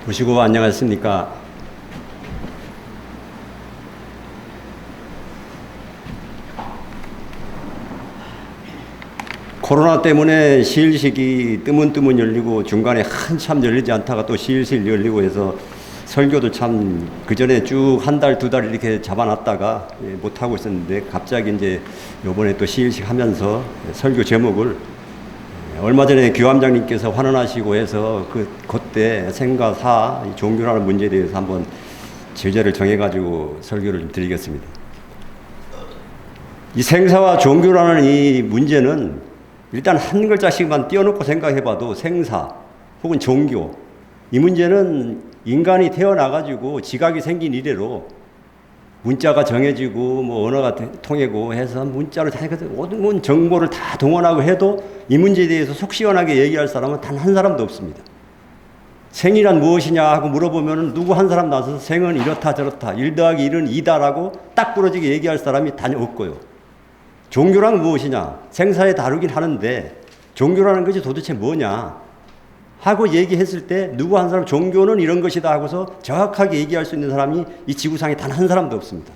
보시고 안녕하십니까. 코로나 때문에 시일식이 뜨문뜨문 열리고 중간에 한참 열리지 않다가 또 시일실 열리고 해서 설교도 참 그전에 쭉 한 달, 두 달 이렇게 잡아놨다가 못하고 있었는데 갑자기 이제 요번에 또 시일식 하면서 설교 제목을 얼마 전에 교함장님께서 환원하시고 해서 그때 생과 사, 종교라는 문제에 대해서 한번 제재를 정해가지고 설교를 좀 드리겠습니다. 이 생사와 종교라는 이 문제는 일단 한 글자씩만 띄워놓고 생각해봐도 생사 혹은 종교, 이 문제는 인간이 태어나가지고 지각이 생긴 이래로 문자가 정해지고 뭐 언어가 통하고 해서 문자로 다 모든 정보를 다 동원하고 해도 이 문제에 대해서 속 시원하게 얘기할 사람은 단 한 사람도 없습니다. 생이란 무엇이냐 하고 물어보면 누구 한 사람 나서서 생은 이렇다 저렇다 1 더하기 1은 2다라고 딱 부러지게 얘기할 사람이 단 없고요. 종교란 무엇이냐, 생사에 다루긴 하는데 종교라는 것이 도대체 뭐냐 하고 얘기했을 때 누구 한 사람 종교는 이런 것이다 하고서 정확하게 얘기할 수 있는 사람이 이 지구상에 단 한 사람도 없습니다.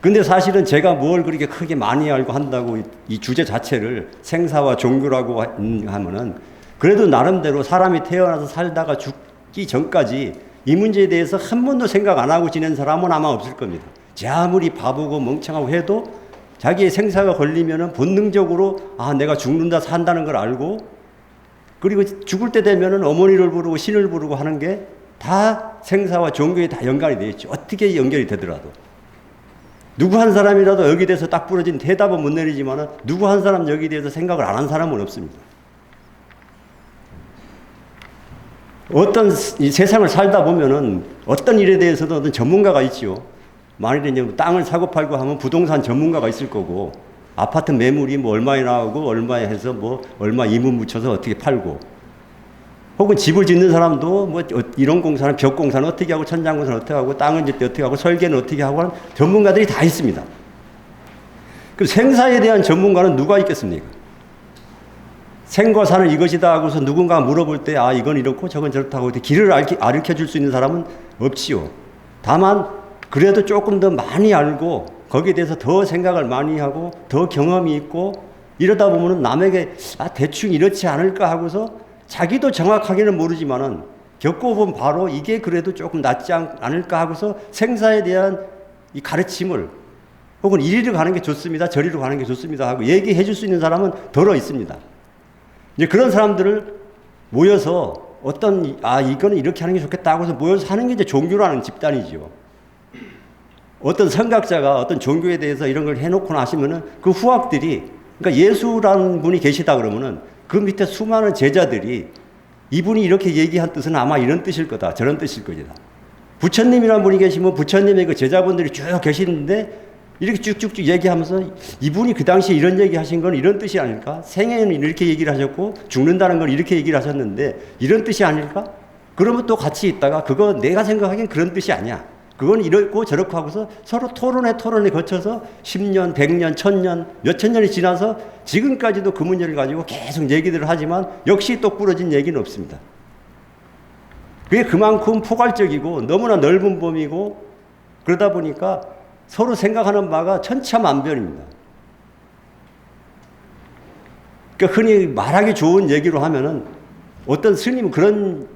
근데 사실은 제가 뭘 그렇게 크게 많이 알고 한다고 이 주제 자체를 생사와 종교라고 하면은 그래도 나름대로 사람이 태어나서 살다가 죽기 전까지 이 문제에 대해서 한 번도 생각 안 하고 지낸 사람은 아마 없을 겁니다. 제 아무리 바보고 멍청하고 해도 자기의 생사가 걸리면은 본능적으로 내가 죽는다 산다는 걸 알고, 그리고 죽을 때 되면은 어머니를 부르고 신을 부르고 하는 게 다 생사와 종교에 다 연관이 되어 있죠. 어떻게 연결이 되더라도. 누구 한 사람이라도 여기 대해서 딱 부러진 대답은 못 내리지만은 누구 한 사람 여기 대해서 생각을 안 한 사람은 없습니다. 어떤 이 세상을 살다 보면은 어떤 일에 대해서도 어떤 전문가가 있지요. 만일에 이제 땅을 사고 팔고 하면 부동산 전문가가 있을 거고, 아파트 매물이 뭐 얼마에 나오고 얼마에 해서 뭐 얼마 이문 붙여서 어떻게 팔고, 혹은 집을 짓는 사람도 뭐 이런 공사는 벽 공사는 어떻게 하고 천장 공사는 어떻게 하고 땅을 짓때 어떻게 하고 설계는 어떻게 하고 하는 전문가들이 다 있습니다. 그럼 생사에 대한 전문가는 누가 있겠습니까? 생과 사는 이것이다 하고서 누군가 물어볼 때 이건 이렇고 저건 저렇다고 길을 가르쳐 줄 수 있는 사람은 없지요. 다만 그래도 조금 더 많이 알고 거기에 대해서 더 생각을 많이 하고 더 경험이 있고 이러다 보면은 남에게 대충 이렇지 않을까 하고서 자기도 정확하게는 모르지만은 겪어보면 바로 이게 그래도 조금 낫지 않을까 하고서 생사에 대한 이 가르침을, 혹은 이리로 가는 게 좋습니다, 저리로 가는 게 좋습니다 하고 얘기해 줄 수 있는 사람은 덜어 있습니다. 이제 그런 사람들을 모여서 이거는 이렇게 하는 게 좋겠다 하고서 모여서 하는 게 이제 종교라는 집단이지요. 어떤 선각자가 어떤 종교에 대해서 이런 걸 해놓고 나시면은 그 후학들이, 그러니까 예수라는 분이 계시다 그러면은 그 밑에 수많은 제자들이 이분이 이렇게 얘기한 뜻은 아마 이런 뜻일 거다, 저런 뜻일 것이다. 부처님이라는 분이 계시면 부처님의 그 제자분들이 쭉 계시는데 이렇게 쭉쭉쭉 얘기하면서 이분이 그 당시에 이런 얘기 하신 건 이런 뜻이 아닐까? 생애는 이렇게 얘기를 하셨고 죽는다는 건 이렇게 얘기를 하셨는데 이런 뜻이 아닐까? 그러면 또 같이 있다가 그거 내가 생각하기엔 그런 뜻이 아니야, 그건 이렇고 저렇고 하고서 서로 토론에 거쳐서 10년, 100년, 1000년, 몇천 년이 지나서 지금까지도 그 문제를 가지고 계속 얘기들을 하지만 역시 또 부러진 얘기는 없습니다. 그게 그만큼 포괄적이고 너무나 넓은 범위고 그러다 보니까 서로 생각하는 바가 천차만별입니다. 그러니까 흔히 말하기 좋은 얘기로 하면은 어떤 스님은 그런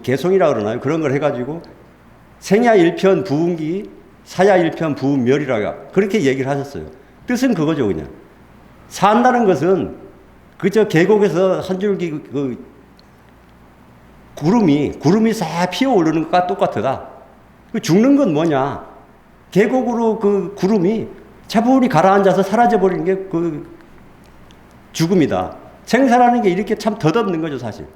개송이라 그러나요? 그런 걸 해가지고 생야 일편 부운기, 사야 일편 부운멸이라고 그렇게 얘기를 하셨어요. 뜻은 그거죠, 그냥. 산다는 것은 그저 계곡에서 한 줄기 구름이 싹 피어오르는 것과 똑같다. 죽는 건 뭐냐? 계곡으로 그 구름이 차분히 가라앉아서 사라져버리는 게 그 죽음이다. 생사라는 게 이렇게 참 덧없는 거죠, 사실.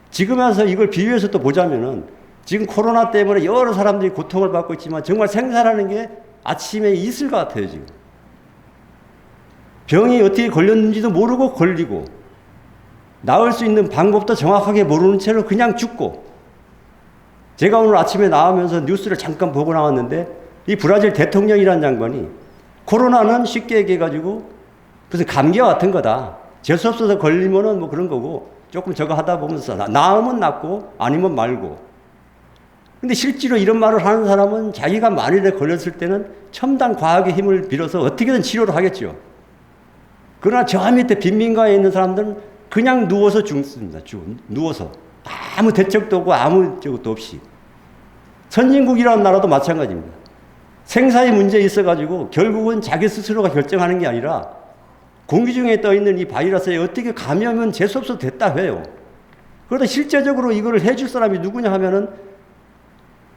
지금 와서 이걸 비유해서 또 보자면은 지금 코로나 때문에 여러 사람들이 고통을 받고 있지만 정말 생사라는 게 아침에 있을 것 같아요, 지금. 병이 어떻게 걸렸는지도 모르고 걸리고, 나을 수 있는 방법도 정확하게 모르는 채로 그냥 죽고. 제가 오늘 아침에 나오면서 뉴스를 잠깐 보고 나왔는데, 이 브라질 대통령이라는 양반이 코로나는 쉽게 얘기해가지고 무슨 감기와 같은 거다, 재수 없어서 걸리면은 뭐 그런 거고, 조금 저거 하다 보면서 나으면 낫고 아니면 말고. 근데 실제로 이런 말을 하는 사람은 자기가 만일에 걸렸을 때는 첨단 과학의 힘을 빌어서 어떻게든 치료를 하겠죠. 그러나 저 밑에 빈민가에 있는 사람들은 그냥 누워서 죽습니다. 누워서. 아무 대책도 없고 아무 적도 없이. 선진국이라는 나라도 마찬가지입니다. 생사의 문제에 있어가지고 결국은 자기 스스로가 결정하는 게 아니라 공기 중에 떠있는 이 바이러스에 어떻게 감염은 재수없어도 됐다 해요. 그러다 실제적으로 이거를 해줄 사람이 누구냐 하면은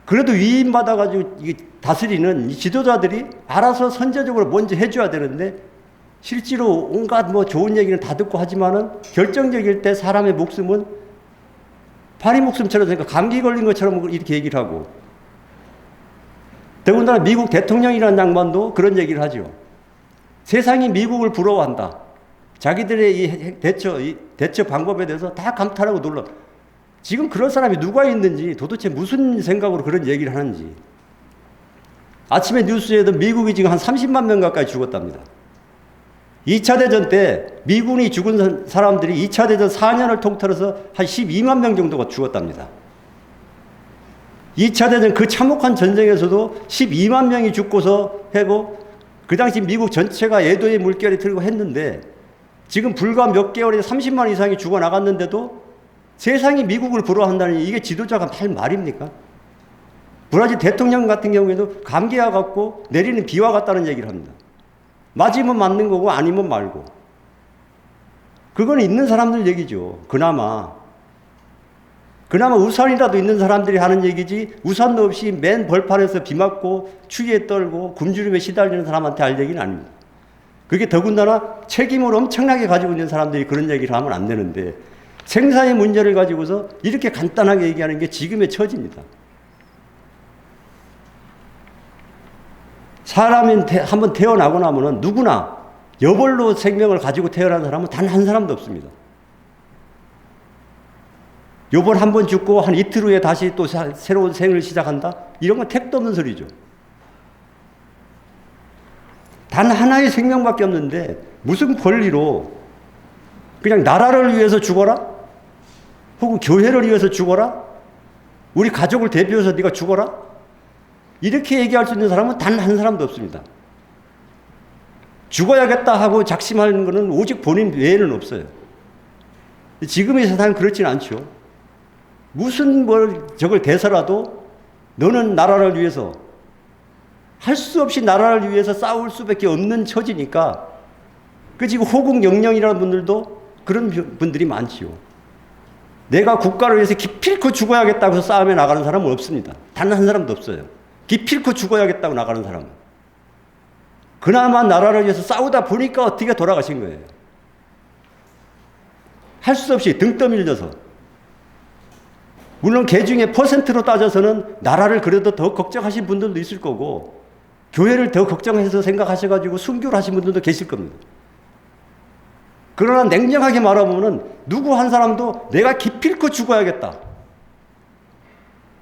그래도 위임받아가지고 다스리는 이 지도자들이 알아서 선제적으로 먼저 해줘야 되는데 실제로 온갖 뭐 좋은 얘기는 다 듣고 하지만은 결정적일 때 사람의 목숨은 파리 목숨처럼 생각, 감기 걸린 것처럼 이렇게 얘기를 하고 더군다나 미국 대통령이라는 양반도 그런 얘기를 하죠. 세상이 미국을 부러워한다. 자기들의 이 대처 방법에 대해서 다 감탄하고 놀라. 지금 그런 사람이 누가 있는지 도대체 무슨 생각으로 그런 얘기를 하는지. 아침에 뉴스에도 미국이 지금 한 30만 명 가까이 죽었답니다. 2차 대전 때 미군이 죽은 사람들이 2차 대전 4년을 통틀어서 한 12만 명 정도가 죽었답니다. 2차 대전 그 참혹한 전쟁에서도 12만 명이 죽고서 하고 그 당시 미국 전체가 애도의 물결이 들고 했는데 지금 불과 몇 개월에 30만 이상이 죽어나갔는데도 세상이 미국을 부러워한다니 이게 지도자가 할 말입니까? 브라질 대통령 같은 경우에도 감기와 같고 내리는 비와 같다는 얘기를 합니다. 맞으면 맞는 거고 아니면 말고. 그건 있는 사람들 얘기죠. 그나마 우산이라도 있는 사람들이 하는 얘기지 우산도 없이 맨 벌판에서 비 맞고 추위에 떨고 굶주림에 시달리는 사람한테 할 얘기는 아닙니다. 그게 더군다나 책임을 엄청나게 가지고 있는 사람들이 그런 얘기를 하면 안 되는데 생사의 문제를 가지고서 이렇게 간단하게 얘기하는 게 지금의 처지입니다. 사람이 한번 태어나고 나면은 누구나 여벌로 생명을 가지고 태어난 사람은 단 한 사람도 없습니다. 여벌 한 번 죽고 한 이틀 후에 다시 또 새로운 생을 시작한다? 이런 건 택도 없는 소리죠. 단 하나의 생명밖에 없는데 무슨 권리로 그냥 나라를 위해서 죽어라? 혹은 교회를 위해서 죽어라? 우리 가족을 대표해서 네가 죽어라? 이렇게 얘기할 수 있는 사람은 단 한 사람도 없습니다. 죽어야겠다 하고 작심하는 것은 오직 본인 외에는 없어요. 지금의 세상은 그렇지는 않죠. 무슨 저걸 대서라도 너는 나라를 위해서 할 수 없이 나라를 위해서 싸울 수밖에 없는 처지니까 그 지금 호국 영령이라는 분들도 그런 분들이 많지요. 내가 국가를 위해서 기필코 죽어야겠다고 해서 싸움에 나가는 사람은 없습니다. 단 한 사람도 없어요. 기필코 죽어야겠다고 나가는 사람은. 그나마 나라를 위해서 싸우다 보니까 어떻게 돌아가신 거예요. 할 수 없이 등 떠밀려서. 물론 개 중에 퍼센트로 따져서는 나라를 그래도 더 걱정하신 분들도 있을 거고 교회를 더 걱정해서 생각하셔가지고 순교를 하신 분들도 계실 겁니다. 그러나 냉정하게 말하면은 누구 한 사람도 내가 기필코 죽어야겠다.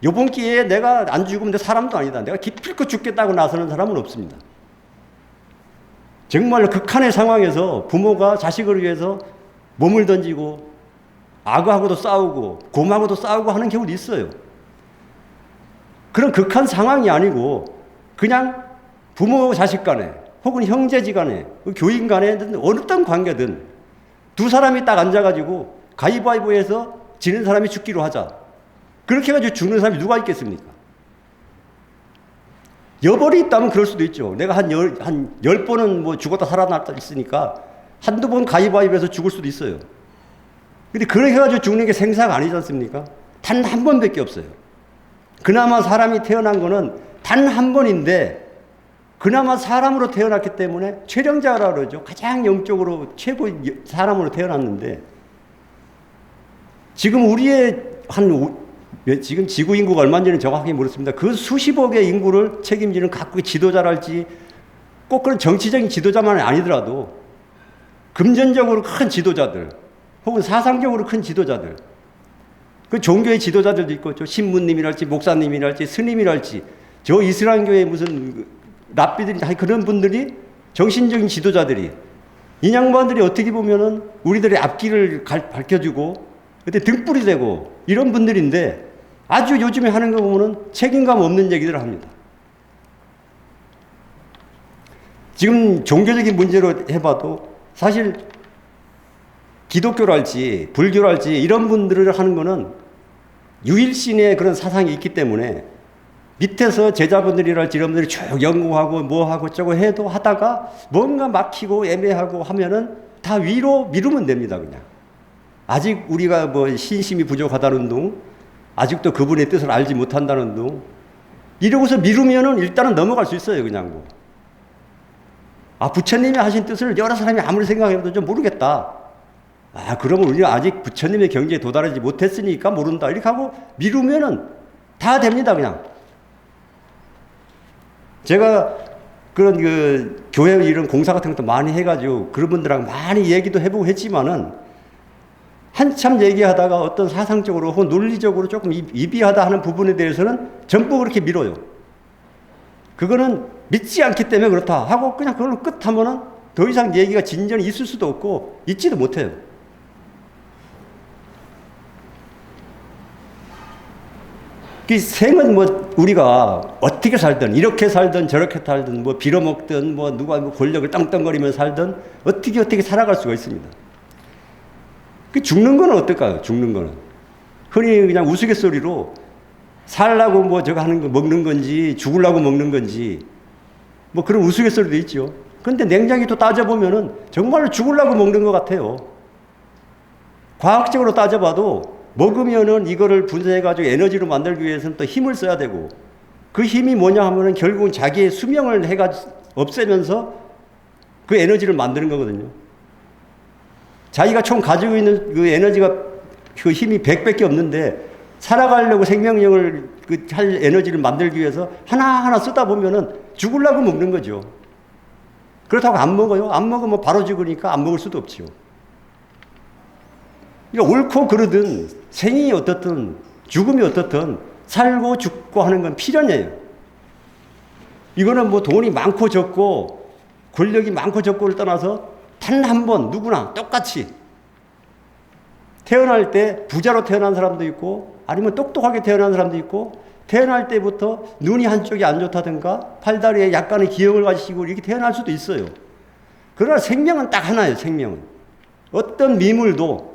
요번 기회에 내가 안 죽으면 내 사람도 아니다. 내가 기필코 죽겠다고 나서는 사람은 없습니다. 정말 극한의 상황에서 부모가 자식을 위해서 몸을 던지고 악하고도 싸우고 곰하고도 싸우고 하는 경우도 있어요. 그런 극한 상황이 아니고 그냥 부모 자식 간에 혹은 형제지 간에 교인 간에 어떤 관계든 두 사람이 딱 앉아가지고 가위바위보해서 지는 사람이 죽기로 하자. 그렇게 해가지고 죽는 사람이 누가 있겠습니까? 여벌이 있다면 그럴 수도 있죠. 내가 한 10번은 뭐 죽었다 살아났다 있으니까 한두 번 가위바위보해서 죽을 수도 있어요. 근데 그렇게 해가지고 죽는 게 생사가 아니지 않습니까? 단 한 번밖에 없어요. 그나마 사람이 태어난 거는 단 한 번인데 그나마 사람으로 태어났기 때문에 최령자라고 그러죠. 가장 영적으로 최고의 사람으로 태어났는데 지금 우리의 지금 지구 인구가 얼마인지는 정확하게 모르겠습니다. 그 수십억의 인구를 책임지는 각국의 지도자랄지 꼭 그런 정치적인 지도자만이 아니더라도 금전적으로 큰 지도자들 혹은 사상적으로 큰 지도자들 그 종교의 지도자들도 있고 저 신부님이랄지 목사님이랄지 스님이랄지 저 이슬람교의 무슨 랍비들이 그런 분들이 정신적인 지도자들이 이 양반들이 어떻게 보면은 우리들의 앞길을 밝혀주고 그때 등불이 되고 이런 분들인데 아주 요즘에 하는 거 보면은 책임감 없는 얘기들을 합니다. 지금 종교적인 문제로 해봐도 사실 기독교랄지 불교랄지 이런 분들을 하는 거는 유일신의 그런 사상이 있기 때문에 밑에서 제자분들이랄지 이런 분들이 쭉 연구하고 뭐하고 저거 해도 하다가 뭔가 막히고 애매하고 하면은 다 위로 미루면 됩니다, 그냥. 아직 우리가 뭐 신심이 부족하다는 둥, 아직도 그분의 뜻을 알지 못한다는 둥, 이러고서 미루면은 일단은 넘어갈 수 있어요, 그냥 뭐. 아, 부처님이 하신 뜻을 여러 사람이 아무리 생각해도 좀 모르겠다. 아, 그러면 우리가 아직 부처님의 경지에 도달하지 못했으니까 모른다. 이렇게 하고 미루면은 다 됩니다, 그냥. 제가 그런 그 교회 이런 공사 같은 것도 많이 해가지고 그런 분들하고 많이 얘기도 해보고 했지만은 한참 얘기하다가 어떤 사상적으로 혹은 논리적으로 조금 이비하다 하는 부분에 대해서는 전부 그렇게 밀어요. 그거는 믿지 않기 때문에 그렇다 하고 그냥 그걸로 끝하면은 더 이상 얘기가 진전이 있을 수도 없고 있지도 못해요. 이 생은 뭐 우리가 어떻게 살든 이렇게 살든 저렇게 살든 뭐 빌어먹든 뭐 누가 뭐 권력을 땅땅거리며 살든 어떻게 살아갈 수가 있습니다. 그 죽는 거는 어떨까요? 죽는 거는 흔히 그냥 우스갯소리로 살라고 뭐 저거 하는 거 먹는 건지 죽으려고 먹는 건지 뭐 그런 우스갯소리도 있죠. 그런데 냉정히 또 따져보면은 정말로 죽으려고 먹는 것 같아요. 과학적으로 따져봐도 먹으면은 이거를 분쇄해가지고 에너지로 만들기 위해서는 또 힘을 써야 되고 그 힘이 뭐냐 하면은 결국은 자기의 수명을 없애면서 그 에너지를 만드는 거거든요. 자기가 총 가지고 있는 그 에너지가 그 힘이 100밖에 없는데 살아가려고 생명력을 할 에너지를 만들기 위해서 하나하나 쓰다 보면은 죽으려고 먹는 거죠. 그렇다고 안 먹어요. 안 먹으면 바로 죽으니까 안 먹을 수도 없죠. 그러니까 옳고 그르든 생이 어떻든 죽음이 어떻든 살고 죽고 하는 건 필연이에요. 이거는 뭐 돈이 많고 적고 권력이 많고 적고를 떠나서 단 한 번 누구나 똑같이 태어날 때 부자로 태어난 사람도 있고 아니면 똑똑하게 태어난 사람도 있고 태어날 때부터 눈이 한쪽이 안 좋다든가 팔다리에 약간의 기형을 가지시고 이렇게 태어날 수도 있어요. 그러나 생명은 딱 하나예요. 생명은. 어떤 미물도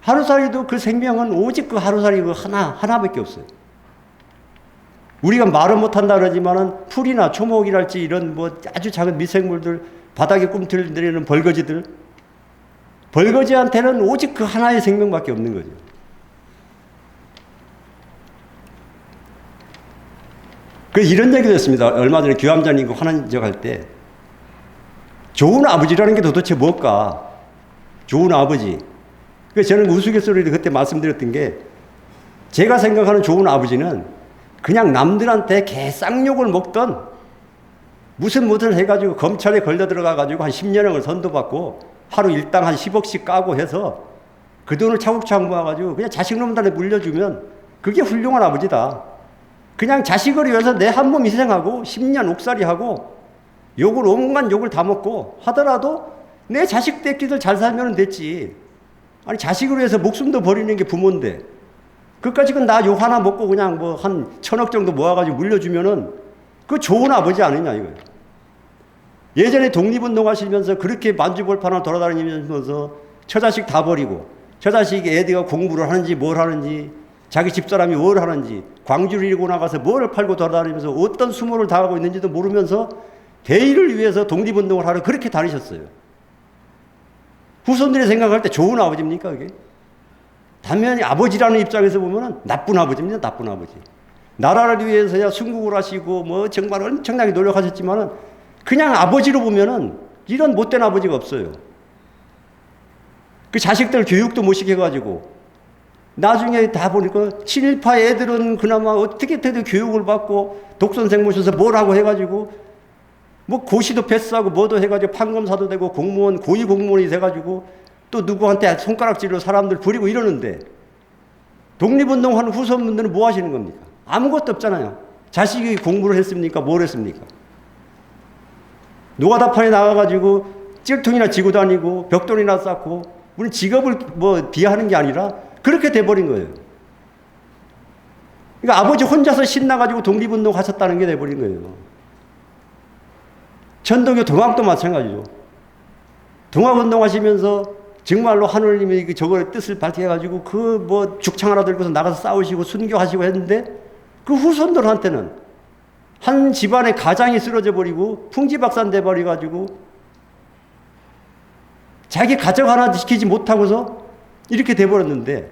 하루살이도 그 생명은 오직 그 하루살이 그 하나밖에 없어요. 우리가 말은 못한다 그러지만은 풀이나 초목이랄지 이런 뭐 아주 작은 미생물들, 바닥에 꿈틀거리는 벌거지한테는 오직 그 하나의 생명밖에 없는 거죠. 그래서 이런 얘기도 했습니다. 얼마 전에 교암장님과 환한적 할 때 좋은 아버지라는 게 도대체 뭘까? 좋은 아버지. 그래서 저는 우스갯소리를 그때 말씀드렸던 게 제가 생각하는 좋은 아버지는 그냥 남들한테 개쌍욕을 먹던 무슨 해가지고 검찰에 걸려 들어가가지고 한 10년형을 선도받고 하루 일당 한 10억씩 까고 해서 그 돈을 차곡차곡 모아가지고 그냥 자식놈들한테 물려주면 그게 훌륭한 아버지다. 그냥 자식을 위해서 내 한 몸 희생하고 10년 옥살이하고 온갖 욕을 다 먹고 하더라도 내 자식 떼끼들 잘 살면 됐지. 아니 자식을 위해서 목숨도 버리는 게 부모인데 그까지 나 욕 하나 먹고 그냥 뭐 한 1,000억 정도 모아가지고 물려주면은 그 좋은 아버지 아니냐 이거예요. 예전에 독립운동 하시면서 그렇게 만주벌판을 돌아다니면서 처자식 다 버리고 처자식 애들가 공부를 하는지 뭘 하는지 자기 집사람이 뭘 하는지 광주를 이고 나가서 뭐를 팔고 돌아다니면서 어떤 수모를 당하고 있는지도 모르면서 대의를 위해서 독립운동을 하러 그렇게 다니셨어요. 후손들이 생각할 때 좋은 아버지입니까 그게? 단면이 아버지라는 입장에서 보면 나쁜 아버지입니다. 나쁜 아버지. 나라를 위해서야 순국을 하시고 뭐 정말 엄청나게 노력하셨지만은 그냥 아버지로 보면은 이런 못된 아버지가 없어요. 그 자식들 교육도 못 시켜가지고 나중에 다 보니까 친일파 애들은 그나마 어떻게든 교육을 받고 독선생 모셔서 뭘 하고 해가지고 뭐 고시도 패스하고 뭐도 해가지고 판검사도 되고 공무원 고위 공무원이 돼가지고 또 누구한테 손가락질로 사람들 부리고 이러는데 독립운동하는 후손분들은 뭐 하시는 겁니까? 아무것도 없잖아요. 자식이 공부를 했습니까? 뭘 했습니까? 노가다판에 나가가지고 찔통이나 지고 다니고 벽돌이나 쌓고 물론 직업을 뭐 비하하는 게 아니라 그렇게 돼버린 거예요. 그러니까 아버지 혼자서 신나가지고 독립운동 하셨다는 게 돼버린 거예요. 천도교 동학도 마찬가지죠. 동학운동 하시면서 정말로 하느님이 저거의 뜻을 밝혀가지고 그 뭐 죽창 하나 들고서 나가서 싸우시고 순교하시고 했는데 그 후손들한테는 한 집안의 가장이 쓰러져 버리고 풍지박산 돼버려가지고 자기 가정 하나 지키지 못하고서 이렇게 돼버렸는데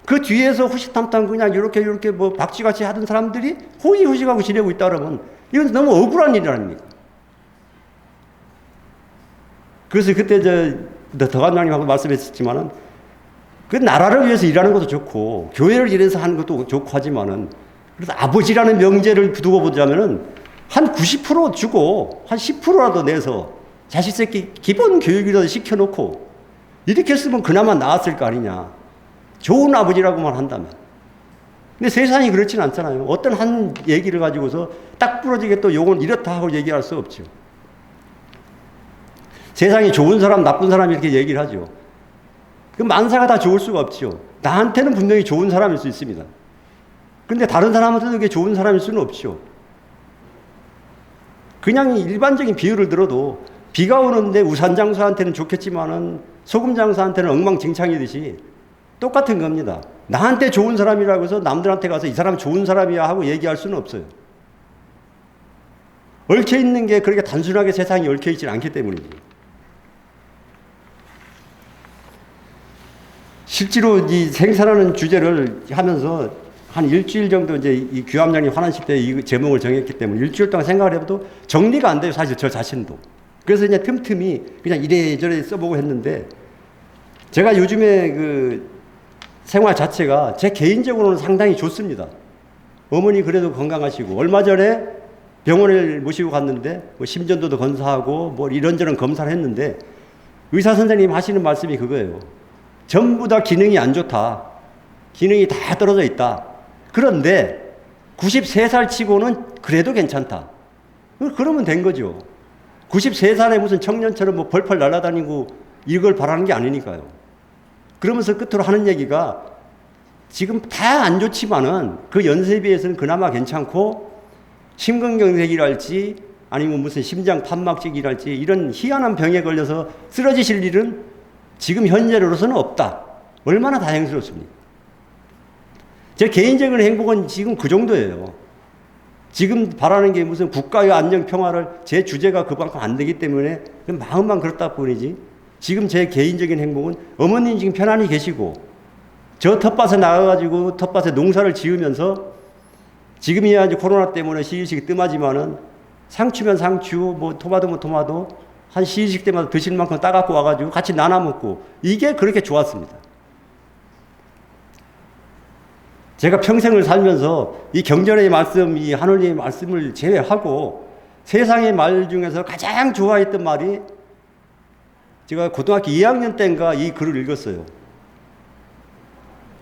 그 뒤에서 후시탐탐 그냥 이렇게 뭐 박쥐같이 하던 사람들이 호의호식하고 지내고 있다 그러면 이건 너무 억울한 일 아닙니까? 그래서 그때 더관장님하고 말씀했었지만은 그 나라를 위해서 일하는 것도 좋고 교회를 위해서 하는 것도 좋고 하지만은 그래서 아버지라는 명제를 두고 보자면은 한 90% 주고 한 10%라도 내서 자식 새끼 기본 교육이라도 시켜놓고 이렇게 했으면 그나마 나았을 거 아니냐. 좋은 아버지라고만 한다면. 근데 세상이 그렇진 않잖아요. 어떤 한 얘기를 가지고서 딱 부러지게 또 요건 이렇다 하고 얘기할 수 없죠. 세상에 좋은 사람, 나쁜 사람 이렇게 얘기를 하죠. 그 만사가 다 좋을 수가 없죠. 나한테는 분명히 좋은 사람일 수 있습니다. 그런데 다른 사람한테도 그게 좋은 사람일 수는 없죠. 그냥 일반적인 비유를 들어도 비가 오는데 우산 장사한테는 좋겠지만은 소금 장사한테는 엉망진창이듯이 똑같은 겁니다. 나한테 좋은 사람이라고 해서 남들한테 가서 이 사람 좋은 사람이야 하고 얘기할 수는 없어요. 얽혀있는 게 그렇게 단순하게 세상이 얽혀있지 않기 때문이지. 실제로 이 생산하는 주제를 하면서 한 일주일 정도 이제 이 규암장님 환원식 때 이 제목을 정했기 때문에 일주일 동안 생각을 해봐도 정리가 안 돼요. 사실 저 자신도. 그래서 이제 틈틈이 그냥 이래저래 써보고 했는데 제가 요즘에 그 생활 자체가 제 개인적으로는 상당히 좋습니다. 어머니 그래도 건강하시고 얼마 전에 병원을 모시고 갔는데 뭐 심전도도 검사하고 뭐 이런저런 검사를 했는데 의사 선생님 하시는 말씀이 그거예요. 전부 다 기능이 안 좋다. 기능이 다 떨어져 있다. 그런데 93살 치고는 그래도 괜찮다. 그러면 된 거죠. 93살에 무슨 청년처럼 뭐 벌펄 날아다니고 이걸 바라는 게 아니니까요. 그러면서 끝으로 하는 얘기가 지금 다 안 좋지만은 그 연세에 비해서는 그나마 괜찮고 심근경색이랄지 아니면 무슨 심장 판막직이랄지 이런 희한한 병에 걸려서 쓰러지실 일은 지금 현재로서는 없다. 얼마나 다행스럽습니까? 제 개인적인 행복은 지금 그 정도예요. 지금 바라는 게 무슨 국가의 안녕 평화를 제 주제가 그만큼 안 되기 때문에 마음만 그렇다 뿐이지 지금 제 개인적인 행복은 어머님 지금 편안히 계시고 저 텃밭에 나가가지고 텃밭에 농사를 지으면서 지금이야 이제 코로나 때문에 시의식이 뜸하지만은 상추면 상추 뭐 토마토면 토마토 한 시의식 때마다 드실 만큼 따갖고 와가지고 같이 나눠 먹고 이게 그렇게 좋았습니다. 제가 평생을 살면서 이 경전의 말씀, 이 하느님의 말씀을 제외하고 세상의 말 중에서 가장 좋아했던 말이 제가 고등학교 2학년 때인가 이 글을 읽었어요.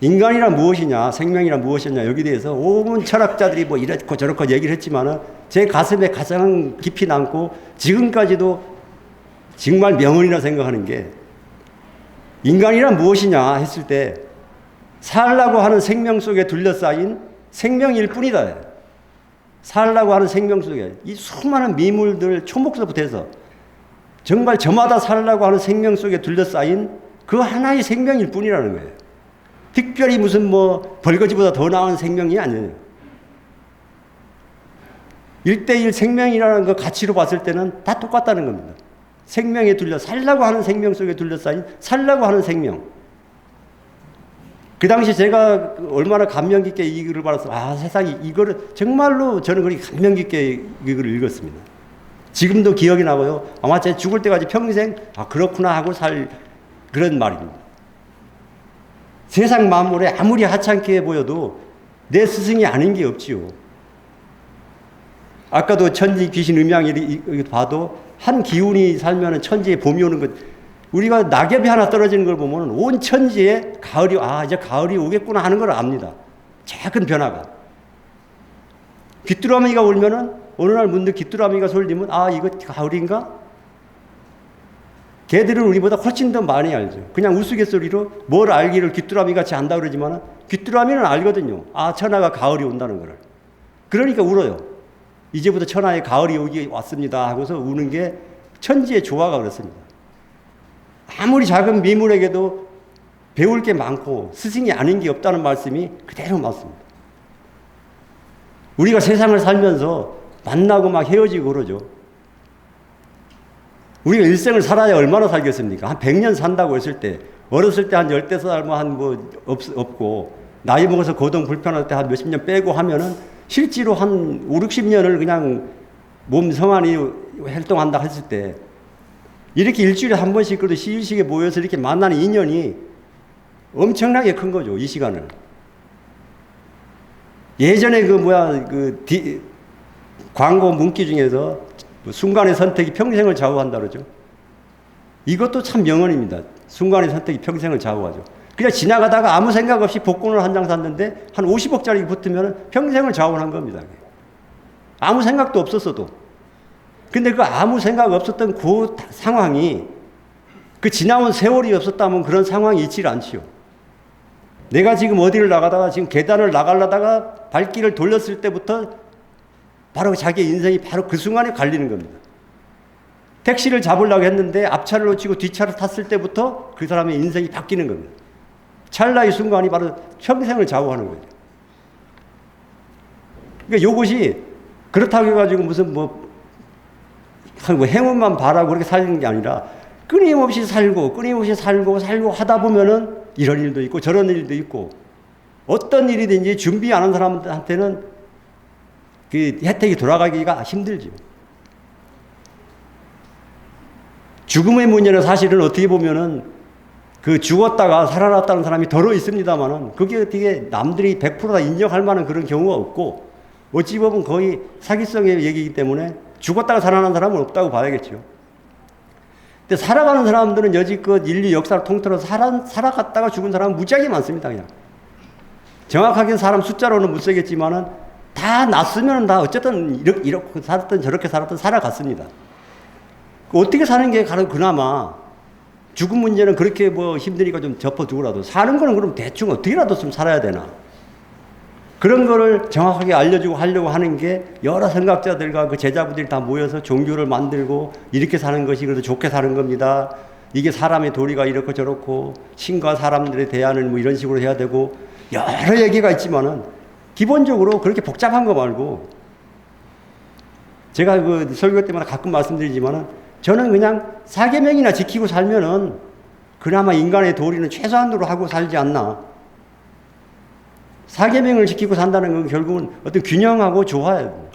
인간이란 무엇이냐, 생명이란 무엇이냐 여기에 대해서 온 철학자들이 뭐 이렇고 저렇고 얘기를 했지만은 제 가슴에 가장 깊이 남고 지금까지도 정말 명언이라 생각하는 게 인간이란 무엇이냐 했을 때 살라고 하는 생명 속에 둘러싸인 생명일 뿐이다. 살라고 하는 생명 속에 이 수많은 미물들 초목서부터 해서 정말 저마다 살라고 하는 생명 속에 둘러싸인 그 하나의 생명일 뿐이라는 거예요. 특별히 무슨 뭐 벌거지보다 더 나은 생명이 아니에요. 1대1 생명이라는 그 가치로 봤을 때는 다 똑같다는 겁니다. 생명에 살라고 하는 생명 속에 둘러싸인 살라고 하는 생명. 그 당시 제가 얼마나 감명 깊게 이 글을 받아서 세상에 이거를 정말로 저는 그렇게 감명 깊게 이 글을 읽었습니다. 지금도 기억이 나고요. 아마 제 죽을 때까지 평생 그렇구나 하고 살 그런 말입니다. 세상 만물에 아무리 하찮게 보여도 내 스승이 아닌 게 없지요. 아까도 천지 귀신 음양이 봐도 한 기운이 살면은 천지에 봄이 오는 것. 우리가 낙엽이 하나 떨어지는 걸 보면 온 천지에 가을이 이제 가을이 오겠구나 하는 걸 압니다. 작은 변화가. 귀뚜라미가 울면은 어느 날 문득 귀뚜라미가 솔리면 이거 가을인가? 걔들은 우리보다 훨씬 더 많이 알죠. 그냥 우스갯소리로 뭘 알기를 귀뚜라미 같이 안다 그러지만 귀뚜라미는 알거든요. 아, 천하가 가을이 온다는 거를. 그러니까 울어요. 이제부터 천하에 가을이 오기 왔습니다 하고서 우는 게 천지의 조화가 그렇습니다. 아무리 작은 미물에게도 배울 게 많고 스승이 아닌 게 없다는 말씀이 그대로 맞습니다. 우리가 세상을 살면서 만나고 막 헤어지고 그러죠. 우리가 일생을 살아야 얼마나 살겠습니까? 한 100년 산다고 했을 때, 어렸을 때 한 10대살 없고, 나이 먹어서 거동 불편할 때 한 몇십 년 빼고 하면은 실제로 한 5, 60년을 그냥 몸 성안이 활동한다 했을 때, 이렇게 일주일에 한 번씩 그래도 시일식에 모여서 이렇게 만나는 인연이 엄청나게 큰 거죠, 이 시간을. 예전에 광고 문기 중에서 순간의 선택이 평생을 좌우한다 그러죠. 이것도 참 명언입니다. 순간의 선택이 평생을 좌우하죠. 그냥 지나가다가 아무 생각 없이 복권을 한 장 샀는데 한 50억짜리 붙으면 평생을 좌우한 겁니다. 아무 생각도 없었어도. 근데 그 아무 생각 없었던 그 상황이 그 지나온 세월이 없었다면 그런 상황이 있질 않지요. 내가 지금 어디를 나가다가 지금 계단을 나가려다가 발길을 돌렸을 때부터 바로 자기 인생이 바로 그 순간에 갈리는 겁니다. 택시를 잡으려고 했는데 앞차를 놓치고 뒷차를 탔을 때부터 그 사람의 인생이 바뀌는 겁니다. 찰나의 순간이 바로 평생을 좌우하는 거죠. 그러니까 이것이 그렇다고 해가지고 무슨 행운만 바라고 그렇게 살는 게 아니라 끊임없이 살고 하다 보면은 이런 일도 있고 저런 일도 있고 어떤 일이든지 준비 안 한 사람한테는 그 혜택이 돌아가기가 힘들죠. 죽음의 문제는 사실은 어떻게 보면은 그 죽었다가 살아났다는 사람이 더러 있습니다만은 그게 어떻게 남들이 100%다 인정할 만한 그런 경우가 없고 어찌 보면 거의 사기성의 얘기이기 때문에 죽었다가 살아난 사람은 없다고 봐야겠죠. 근데 살아가는 사람들은 여지껏 인류 역사를 통틀어서 살아갔다가 죽은 사람은 무지하게 많습니다. 그냥 정확하게 사람 숫자로는 못 세겠지만은 다 났으면 다 어쨌든 이렇게 살았든 저렇게 살았든 살아갔습니다. 어떻게 사는 게 그나마 죽음 문제는 그렇게 힘드니까 좀 접어두고라도 사는 거는 그럼 대충 어떻게라도 좀 살아야 되나. 그런 거를 정확하게 알려주고 하려고 하는 게 여러 생각자들과 그 제자분들이 다 모여서 종교를 만들고 이렇게 사는 것이 그래도 좋게 사는 겁니다. 이게 사람의 도리가 이렇고 저렇고 신과 사람들의 대안을 이런 식으로 해야 되고 여러 얘기가 있지만은 기본적으로 그렇게 복잡한 거 말고 제가 그 설교 때마다 가끔 말씀드리지만은 저는 그냥 사계명이나 지키고 살면은 그나마 인간의 도리는 최소한으로 하고 살지 않나. 사계명을 지키고 산다는 건 결국은 어떤 균형하고 조화예요.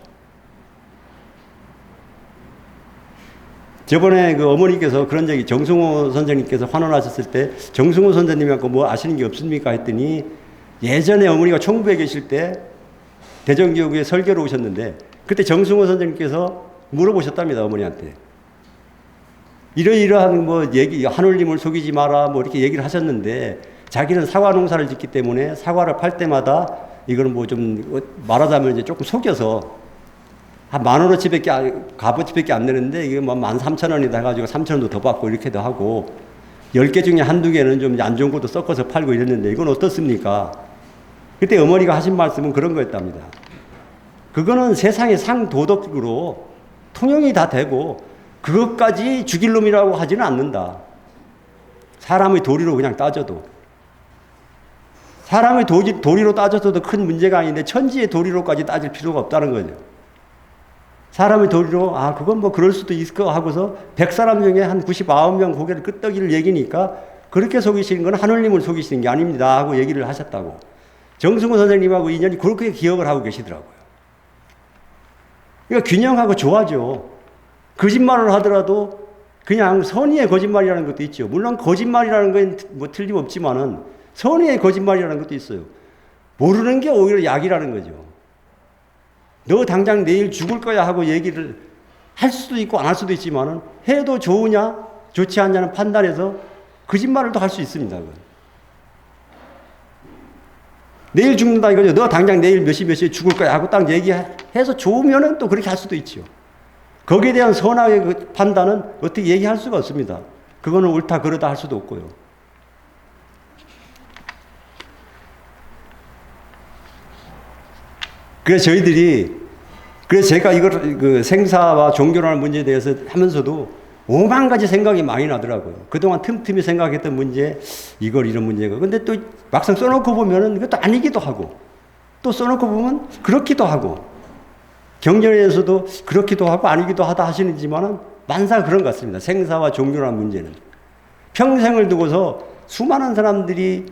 저번에 그 어머니께서 그런 적이 정승호 선생님께서 환원하셨을 때 정승호 선생님하고 뭐 아시는 게 없습니까 했더니 예전에 어머니가 총부에 계실 때 대전교구에 설교로 오셨는데 그때 정승호 선생님께서 물어보셨답니다. 어머니한테. 이러이러한 얘기, 하늘님을 속이지 마라 이렇게 얘기를 하셨는데 자기는 사과 농사를 짓기 때문에 사과를 팔 때마다 이거는 좀 말하자면 이제 조금 속여서 한 10,000원어치밖에 값어치밖에 안 내는데 이게 13,000원이다 해가지고 3,000원도 더 받고 이렇게도 하고 10개 중에 한두 개는 좀 안 좋은 것도 섞어서 팔고 이랬는데 이건 어떻습니까? 그때 어머니가 하신 말씀은 그런 거였답니다. 그거는 세상의 상도덕으로 통용이 다 되고 그것까지 죽일 놈이라고 하지는 않는다. 사람의 도리로 그냥 따져도. 사람의 도리로 따져서도 큰 문제가 아닌데 천지의 도리로까지 따질 필요가 없다는 거죠. 사람의 도리로 그건 그럴 수도 있을 거 하고서 100사람 중에 한 99명 고개를 끄덕이를 얘기니까 그렇게 속이시는 건 하늘님을 속이시는 게 아닙니다 하고 얘기를 하셨다고. 정승호 선생님하고 인연이 그렇게 기억을 하고 계시더라고요. 그러니까 균형하고 조화죠. 거짓말을 하더라도 그냥 선의의 거짓말이라는 것도 있죠. 물론 거짓말이라는 건 틀림없지만은 선의의 거짓말이라는 것도 있어요. 모르는 게 오히려 약이라는 거죠. 너 당장 내일 죽을 거야 하고 얘기를 할 수도 있고 안 할 수도 있지만은 해도 좋으냐 좋지 않냐는 판단해서 거짓말을 또 할 수 있습니다. 그건. 내일 죽는다 이거죠. 너 당장 내일 몇 시에 죽을 거야 하고 딱 얘기해서 좋으면은 또 그렇게 할 수도 있죠. 거기에 대한 선악의 판단은 어떻게 얘기할 수가 없습니다. 그거는 옳다 그러다 할 수도 없고요. 그래서 제가 이걸 그 생사와 종교라는 문제에 대해서 하면서도 5만 가지 생각이 많이 나더라고요. 그동안 틈틈이 생각했던 문제, 이런 문제가. 근데 또 막상 써놓고 보면은 이것도 아니기도 하고, 또 써놓고 보면 그렇기도 하고, 경전에서도 그렇기도 하고 아니기도 하다 하시는지만은 만사 그런 것 같습니다. 생사와 종교라는 문제는. 평생을 두고서 수많은 사람들이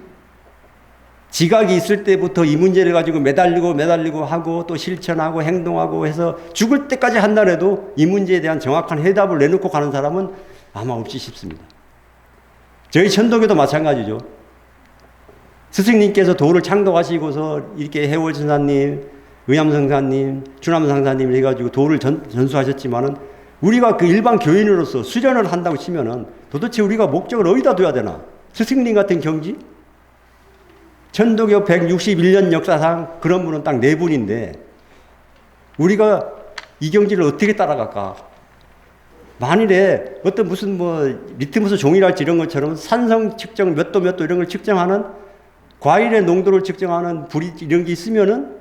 지각이 있을 때부터 이 문제를 가지고 매달리고 하고 또 실천하고 행동하고 해서 죽을 때까지 한다래도 이 문제에 대한 정확한 해답을 내놓고 가는 사람은 아마 없지 싶습니다. 저희 천도교도 마찬가지죠. 스승님께서 도를 창독하시고서 이렇게 해월 선사님, 의암성사님, 추남성사님 해가지고 도를 전수하셨지만은 우리가 그 일반 교인으로서 수련을 한다고 치면은 도대체 우리가 목적을 어디다 둬야 되나? 스승님 같은 경지? 천도교 161년 역사상 그런 분은 딱 4분인데 우리가 이 경지를 어떻게 따라갈까? 만일에 어떤 무슨 리트머스 종이랄지 이런 것처럼 산성 측정 몇 도 이런 걸 측정하는 과일의 농도를 측정하는 불이 이런 게 있으면은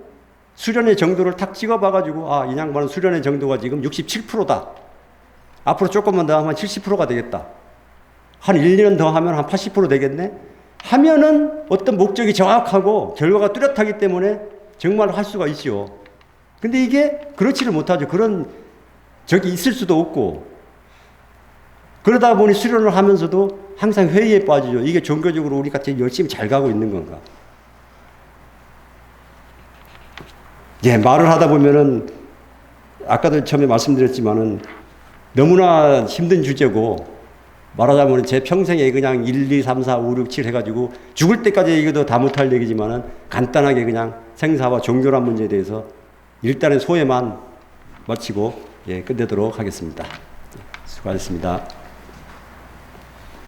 수련의 정도를 탁 찍어봐가지고 이 양반은 수련의 정도가 지금 67%다. 앞으로 조금만 더 하면 70%가 되겠다. 한 1년 더 하면 한 80% 되겠네? 하면은 어떤 목적이 정확하고 결과가 뚜렷하기 때문에 정말 할 수가 있죠. 근데 이게 그렇지를 못하죠. 그런 적이 있을 수도 없고. 그러다 보니 수련을 하면서도 항상 회의에 빠지죠. 이게 종교적으로 우리가 열심히 잘 가고 있는 건가. 말을 하다 보면은 아까도 처음에 말씀드렸지만은 너무나 힘든 주제고 말하자면 제 평생에 그냥 1, 2, 3, 4, 5, 6, 7 해가지고 죽을 때까지 얘기도 다 못할 얘기지만은 간단하게 그냥 생사와 종교란 문제에 대해서 일단은 소회만 마치고 끝내도록 하겠습니다. 수고하셨습니다.